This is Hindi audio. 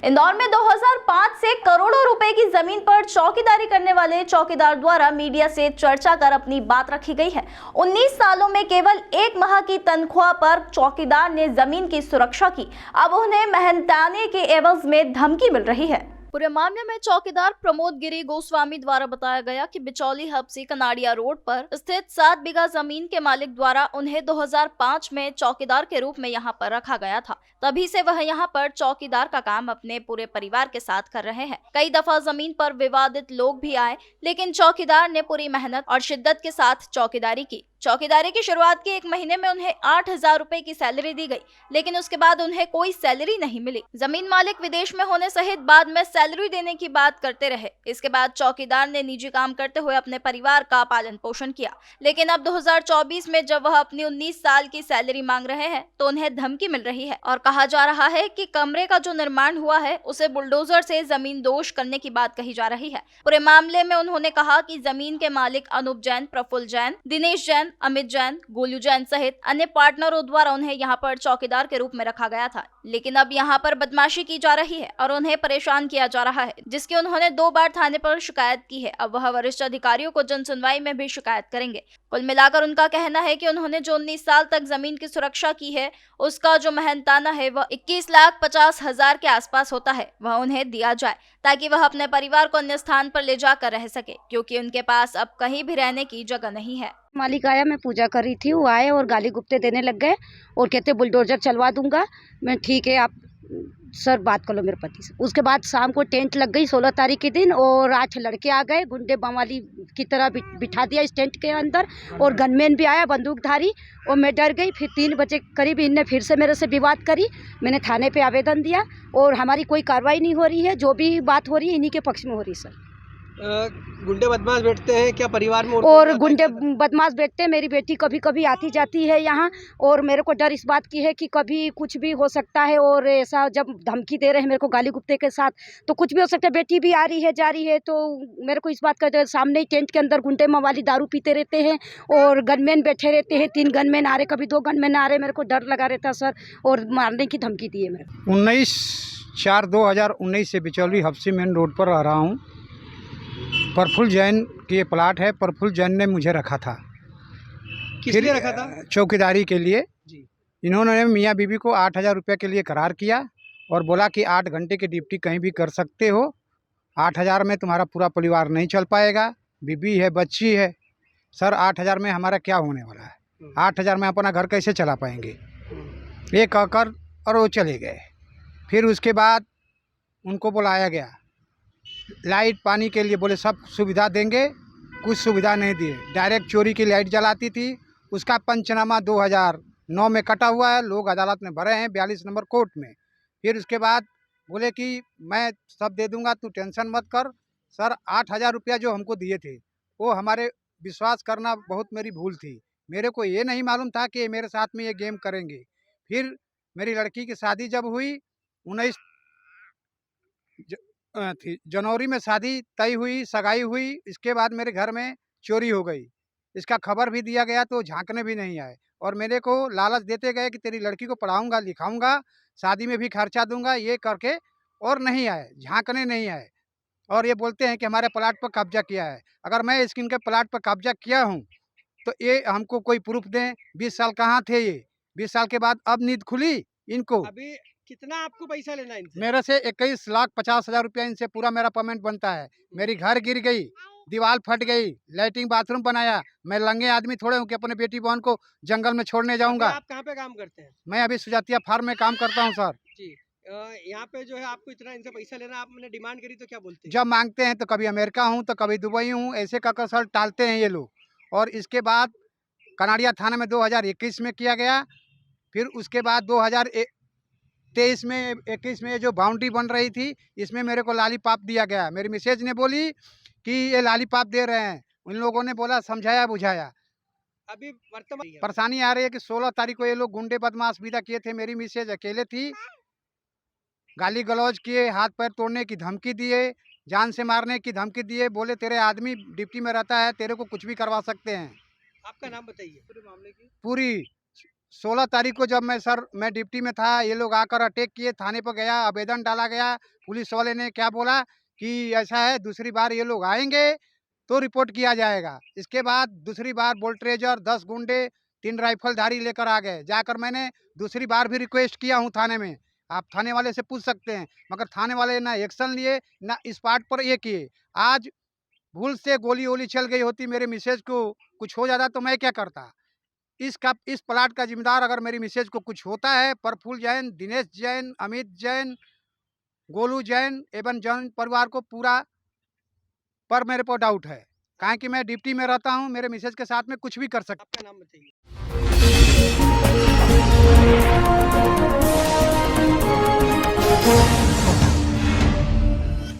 इंदौर में 2005 से करोड़ों रुपए की जमीन पर चौकीदारी करने वाले चौकीदार द्वारा मीडिया से चर्चा कर अपनी बात रखी गई है। 19 सालों में केवल 1 माह की तनख्वाह पर चौकीदार ने जमीन की सुरक्षा की। अब उन्हें मेहनताने के एवज में धमकी मिल रही है। पूरे मामले में चौकीदार प्रमोद गिरी गोस्वामी द्वारा बताया गया कि बिचौली हबसी कनाड़िया रोड पर स्थित 7 बीघा जमीन के मालिक द्वारा उन्हें 2005 में चौकीदार के रूप में यहां पर रखा गया था। तभी से वह यहां पर चौकीदार का काम अपने पूरे परिवार के साथ कर रहे हैं। कई दफा जमीन पर विवादित लोग भी आए, लेकिन चौकीदार ने पूरी मेहनत और शिद्दत के साथ चौकीदारी की। चौकीदारी की शुरुआत के 1 महीने में उन्हें 8,000 रुपए की सैलरी दी गई, लेकिन उसके बाद उन्हें कोई सैलरी नहीं मिली। जमीन मालिक विदेश में होने सहित बाद में सैलरी देने की बात करते रहे। इसके बाद चौकीदार ने निजी काम करते हुए अपने परिवार का पालन पोषण किया, लेकिन अब 2024 में जब वह अपनी 19 साल की सैलरी मांग रहे हैं तो उन्हें धमकी मिल रही है और कहा जा रहा है कि कमरे का जो निर्माण हुआ है उसे बुलडोजर से जमीन दोष करने की बात कही जा रही है। पूरे मामले में उन्होंने कहा कि जमीन के मालिक अनूप जैन, प्रफुल्ल जैन, दिनेश जैन, अमित जैन, गोलू जैन सहित अन्य पार्टनरों द्वारा उन्हें यहां पर चौकीदार के रूप में रखा गया था, लेकिन अब यहां पर बदमाशी की जा रही है और उन्हें परेशान किया जा रहा है, जिसकी उन्होंने 2 बार थाने पर शिकायत की है। अब वह वरिष्ठ अधिकारियों को जन सुनवाई में भी शिकायत करेंगे। कुल मिलाकर उनका कहना है कि उन्होंने जो 19 साल तक जमीन की सुरक्षा की है उसका जो मेहनताना है वह 21,50,000 के आसपास होता है, वह उन्हें दिया जाए ताकि वह अपने परिवार को अन्य स्थान पर ले जाकर रह सके, क्योंकि उनके पास अब कहीं भी रहने की जगह नहीं है। मालिक आया, मैं पूजा कर रही थी, वो आए और गाली गुप्ते देने लग गए और कहते बुलडोजर चलवा दूंगा। मैं ठीक है, आप सर बात कर लो मेरे पति से। उसके बाद शाम को टेंट लग गई 16 तारीख के दिन और 8 लड़के आ गए, गुंडे बमवाली की तरह बिठा दिया इस टेंट के अंदर और गनमैन भी आया बंदूकधारी, और मैं डर गई। फिर 3 बजे करीब इनने फिर से मेरे से विवाद करी। मैंने थाने पे आवेदन दिया और हमारी कोई कार्रवाई नहीं हो रही है। जो भी बात हो रही है इन्हीं के पक्ष में हो रही है सर। गुंडे बदमाश बैठते हैं क्या परिवार में? और गुंडे बदमाश बैठते हैं। मेरी बेटी कभी कभी आती जाती है यहाँ और मेरे को डर इस बात की है कि कभी कुछ भी हो सकता है, और ऐसा जब धमकी दे रहे हैं मेरे को गाली गुप्ते के साथ तो कुछ भी हो सकता है। बेटी भी आ रही है जा रही है, तो मेरे को इस बात का डर। सामने ही टेंट के अंदर गुंडे मवाली दारू पीते रहते हैं और गनमैन बैठे रहते हैं। 3 गनमैन आ रहे, कभी 2 गनमैन आ रहे। मेरे को डर लगा रहता सर, और मारने की धमकी दी है मेरे को। 19/4/2019 से बिचौली हबसी मेन रोड पर रह रहा हूँ। प्रफुल्ल जैन की ये प्लाट है। प्रफुल्ल जैन ने मुझे रखा था। किस लिए रखा था? चौकीदारी के लिए जी। इन्होंने मियाँ बीबी को 8,000 रुपये के लिए करार किया और बोला कि 8 घंटे की ड्यूटी कहीं भी कर सकते हो, 8,000 में तुम्हारा पूरा परिवार नहीं चल पाएगा, बीबी है, बच्ची है। सर 8,000 में हमारा क्या होने वाला है? 8,000 में अपना घर कैसे चला पाएंगे? ये कहकर और वो चले गए। फिर उसके बाद उनको बुलाया गया, लाइट पानी के लिए बोले सब सुविधा देंगे, कुछ सुविधा नहीं दिए। डायरेक्ट चोरी की लाइट जलाती थी। उसका पंचनामा 2009 में कटा हुआ है, लोग अदालत में भरे हैं 42 नंबर कोर्ट में। फिर उसके बाद बोले कि मैं सब दे दूंगा, तू टेंशन मत कर। सर 8,000 रुपया जो हमको दिए थे वो हमारे विश्वास करना बहुत मेरी भूल थी। मेरे को ये नहीं मालूम था कि मेरे साथ में ये गेम करेंगे। फिर मेरी लड़की की शादी जब हुई 19 जनवरी में शादी तय हुई, सगाई हुई। इसके बाद मेरे घर में चोरी हो गई। इसका खबर भी दिया गया तो झांकने भी नहीं आए और मेरे को लालच देते गए कि तेरी लड़की को पढ़ाऊंगा, लिखाऊंगा, शादी में भी खर्चा दूंगा, ये करके, और नहीं आए, झांकने नहीं आए। और ये बोलते हैं कि हमारे प्लाट पर कब्जा किया है। अगर मैं इसके इनके प्लाट पर कब्जा किया हूँ तो ये हमको कोई प्रूफ दें। 20 साल कहाँ थे ये? 20 साल के बाद अब नींद खुली इनको। अभी कितना आपको पैसा लेना है इनसे? मेरे से 21,50,000 रुपया इनसे पूरा मेरा पेमेंट बनता है। मेरी घर गिर गई, दीवार फट गई, लैट्रिन बाथरूम बनाया। मैं लंगे आदमी थोड़े हूँ कि अपने बेटी बहन को जंगल में छोड़ने जाऊंगा। आप कहाँ पे काम करते हैं? मैं अभी सुजातिया फार्म में काम करता हूँ सर। जी। यहाँ पे जो है आपको इतना इनसे पैसा लेना, आपने डिमांड करी तो क्या बोलते हैं? जब मांगते हैं तो कभी अमेरिका हूँ तो कभी दुबई हूँ, ऐसे कहकर सर टालते हैं ये लोग। और इसके बाद कनाड़िया थाना में 2021 में किया गया। फिर उसके बाद 2023 में 21 में जो बाउंड्री बन रही थी इसमें मेरे को लालीपाप दिया गया। मेरी मिसेज ने बोली कि ये लालीपाप दे रहे हैं। उन लोगों ने बोला समझाया बुझाया। अभी वर्तमान परेशानी आ रही है कि 16 तारीख को ये लोग गुंडे बदमाश विदा किए थे। मेरी मिसेज अकेले थी, गाली गलौज किए, हाथ पैर तोड़ने की धमकी दिए, जान से मारने की धमकी दिए। बोले तेरे आदमी ड्यूटी में रहता है, तेरे को कुछ भी करवा सकते हैं। आपका नाम बताइए पूरे मामले की। पूरी 16 तारीख को जब मैं ड्यूटी में था, ये लोग आकर अटैक किए, थाने पर गया, आवेदन डाला गया। पुलिस वाले ने क्या बोला कि ऐसा है, दूसरी बार ये लोग आएंगे तो रिपोर्ट किया जाएगा। इसके बाद दूसरी बार बुलडोजर 10 गुंडे 3 राइफलधारी लेकर आ गए। जाकर मैंने दूसरी बार भी रिक्वेस्ट किया हूँ थाने में, आप थाने वाले से पूछ सकते हैं, मगर थाने वाले ना एक्शन लिए ना इस बात पर ये किए। आज भूल से गोली वोली चल गई होती, मेरे मिसेज को कुछ हो जाता तो मैं क्या करता। इस प्लाट का जिम्मेदार अगर मेरी मिसेज को कुछ होता है, प्रफुल्ल जैन, दिनेश जैन, अमित जैन, गोलू जैन एवं जैन परिवार को पूरा पर मेरे पर डाउट है, काहे कि मैं ड्यूटी में रहता हूँ, मेरे मिसेज के साथ में कुछ भी कर सकता। आपका नाम बताइए।